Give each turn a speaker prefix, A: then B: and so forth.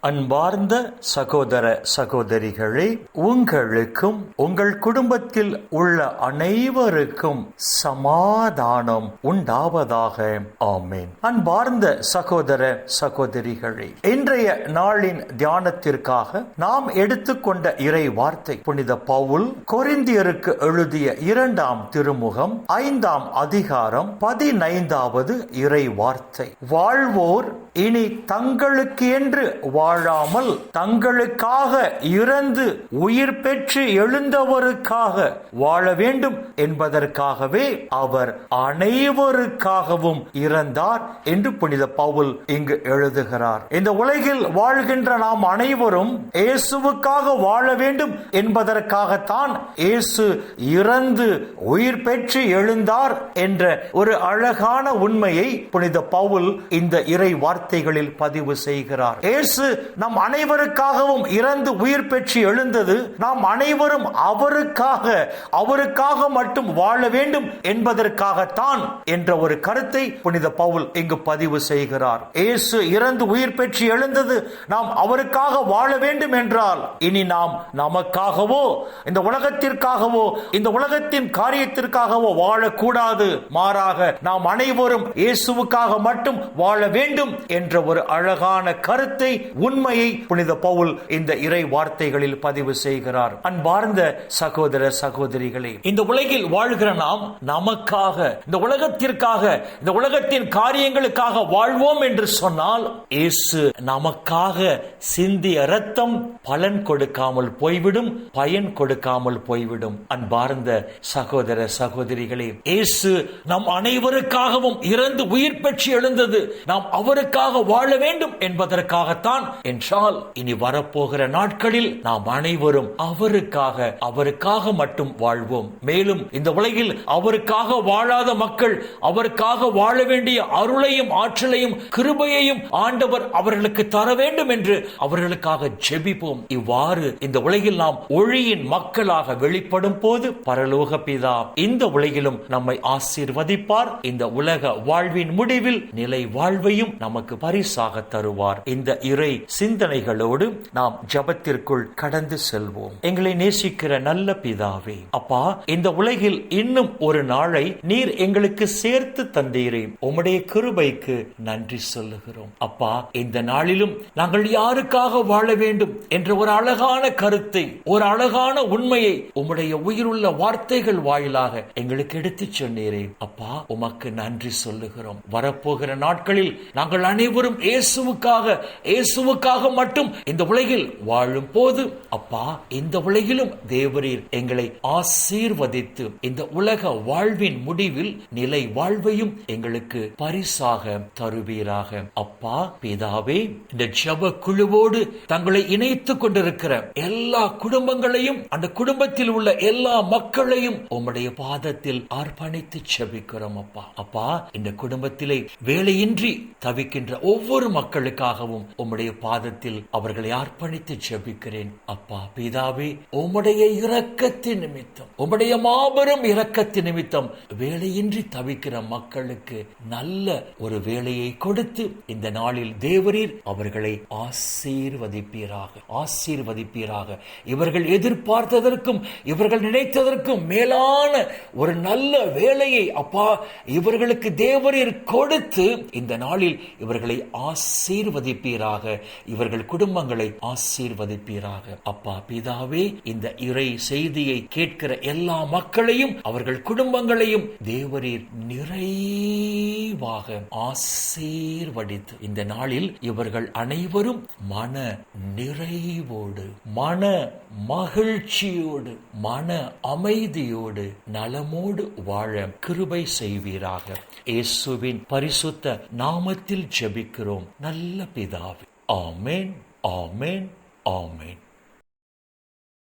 A: அன்பார்ந்த சகோதர சகோதரிகளே, உங்களுக்கும் உங்கள் குடும்பத்தில் உள்ள அனைவருக்கும் சமாதானம் உண்டாவதாக. ஆமென். அன்பார்ந்த சகோதர சகோதரிகளே, இன்றைய நாளின் தியானத்திற்காக நாம் எடுத்துக்கொண்ட இறை வார்த்தை புனித பவுல் கொரிந்தியருக்கு எழுதிய 2ஆம் திருமுகம் 5ஆம் அதிகாரம் 15வது இறை வார்த்தை. வாழ்வோர் இனி தங்களுக்கு என்று வாழாமல் தங்களுக்காக இறந்து உயிர் பெற்று எழுந்தவருக்காக வாழ வேண்டும் என்பதற்காகவே அவர் அனைவருக்காகவும் இறந்தார் என்று புனித பவுல் இங்கு எழுதுகிறார். இந்த உலகில் வாழ்கின்ற நாம் அனைவரும் இயேசுவுக்காக வாழ வேண்டும் என்பதற்காகத்தான் இயேசு இறந்து உயிர் பெற்று எழுந்தார் என்ற ஒரு அழகான உண்மையை புனித பவுல் இந்த இறை வார்த்தைகளில் பதிவு செய்கிறார். இயேசு நம் அனைவருக்காகவும் இறந்து உயிர் பெற்று எழுந்தது நாம் அனைவரும் அவருக்காக மட்டும் வாழ வேண்டும் என்பதற்காகத்தான் என்ற ஒரு கருத்தை புனித பவுல் இங்கு பதிவு செய்கிறார். இயேசு இறந்து உயிர் பெற்று எழுந்தது நாம் அவருக்காக வாழ வேண்டும் என்றால் இனி நாம் நமக்காகவோ இந்த உலகத்திற்காகவோ இந்த உலகத்தின் காரியத்திற்காகவோ வாழக்கூடாது. மாறாக நாம் அனைவரும் இயேசுவுக்காக மட்டும் வாழ வேண்டும் என்ற ஒரு அழகான கருத்தை, உண்மையை புனித பவுல் இந்த இறை வார்த்தைகளில் பதிவு செய்கிறார். அன்பார்ந்த சகோதர சகோதரிகளே, இந்த உலகில் வாழ்கிற நாம் நமக்காக, இந்த உலகத்திற்காக, இந்த உலகத்தின் காரியங்களுக்காக வாழ்வோம் என்று சொன்னால் இயேசு நமக்காக சிந்திய இரத்தம் பலன் கொடுக்காமல் போய்விடும், பயன் கொடுக்காமல் போய்விடும். அன்பார்ந்த சகோதர சகோதரிகளே, இயேசு நம் அனைவருக்காகவும் இறந்து உயிர் பெற்று எழுந்தது நாம் அவருக்காக வாழ வேண்டும் என்பதற்காகத்தான் என்றால் இனி வரப்போகிற நாட்களில் நாம் அனைவரும் அவருக்காக மட்டும் வாழ்வோம். மேலும் இந்த உலகில் அவருக்காக வாழாத மக்கள் அவருக்காக வாழ வேண்டிய அருளையும் ஆற்றலையும் கிருபையையும் ஆண்டவர் அவர்களுக்கு தர வேண்டும் என்று அவர்களுக்காக ஜெபிப்போம். இவ்வாறு இந்த உலகில் நாம் ஒளியின் மக்களாக வெளிப்படும் போது பரலோக பிதா இந்த உலகிலும் நம்மை ஆசீர்வதிப்பார். இந்த உலக வாழ்வின் முடிவில் நிலை வாழ்வையும் நமக்கு பரிசாக தருவார். இந்த இறை சிந்தனைகளோடு நாம் ஜெபத்திற்குள் கடந்து செல்வோம். எங்களை நேசிக்கிற நல்ல பிதாவே, அப்பா, இந்த உலகில் இன்னும் ஒரு நாளை நீர் எங்களுக்கு சேர்த்து தந்தீரே, உம்முடைய கிருபைக்கு நன்றி சொல்லுகிறோம். அப்பா, இந்த நாளிலும் நாங்கள் யாருக்காக வாழ வேண்டும் என்ற ஒரு அழகான கருத்தை, ஒரு அழகான உண்மையை உம்முடைய உயிருள்ள வார்த்தைகள் வாயிலாக எங்களுக்கு எடுத்துச் சொன்னீரே. அப்பா, உமக்கு நன்றி சொல்லுகிறோம். வரப்போகிற நாட்களில் நாங்கள் அனைவரும் இயேசுவுக்காக மட்டும் இந்த உலகில் வாழும் போது அப்பா, இந்த உலகிலும் தேவரீர் எங்களை ஆசீர்வதித்து இந்த உலக வாழ்வின் முடிவில் நிலை வாழ்வையும் எங்களுக்கு பரிசாக தருவீராக. அப்பா பிதாவே, இந்த ஜெப குழுவோடு தங்களை இணைத்துக் கொண்டிருக்கிற எல்லா குடும்பங்களையும், அந்த குடும்பத்தில் உள்ள எல்லா மக்களையும் உம்முடைய பாதத்தில் அர்ப்பணித்து ஜெபிக்கிறோம். அப்பா, இந்த குடும்பத்திலே வேலையின்றி தவிக்கின்ற ஒவ்வொரு மக்களுக்காகவும் உம்முடைய பாதத்தில் அவர்களை அர்ப்பணித்து ஜெபிக்கிறேன். அப்பா பிதாவே, உம்முடைய இரக்கத்தின் நிமித்தம், உம்முடைய மாபெரும் இரக்கத்தின் நிமித்தம் வேலையின்றி தவிக்கிற மக்களுக்கு நல்ல ஒரு வேலையை கொடுத்து இந்த நாளில் தேவரீர் அவர்களை ஆசீர்வதிப்பீராக. இவர்கள் எதிர்பார்த்ததற்கும் இவர்கள் நினைத்ததற்கும் மேலான ஒரு நல்ல வேலையை அப்பா இவர்களுக்கு தேவரீர் கொடுத்து இந்த நாளில் இவர்களை ஆசீர்வதிப்பீராக, இவர்கள் குடும்பங்களை ஆசீர்வதிப்பீராக. அப்பா பிதாவே, இந்த இறை செய்தியை கேட்கிற எல்லா மக்களையும் அவர்கள் குடும்பங்களையும் தேவரீர் நிறைவாக ஆசீர்வதித்து இந்த நாளில் இவர்கள் அனைவரும் மன நிறைவோடு, மன மகிழ்ச்சியோடு, மன அமைதியோடு, நலமோடு வாழ கிருபை செய்வீராக. இயேசுவின் பரிசுத்த நாமத்தில் ஜெபிக்கிறோம் நல்ல பிதாவே. ஆமென், ஆமென், ஆமென்.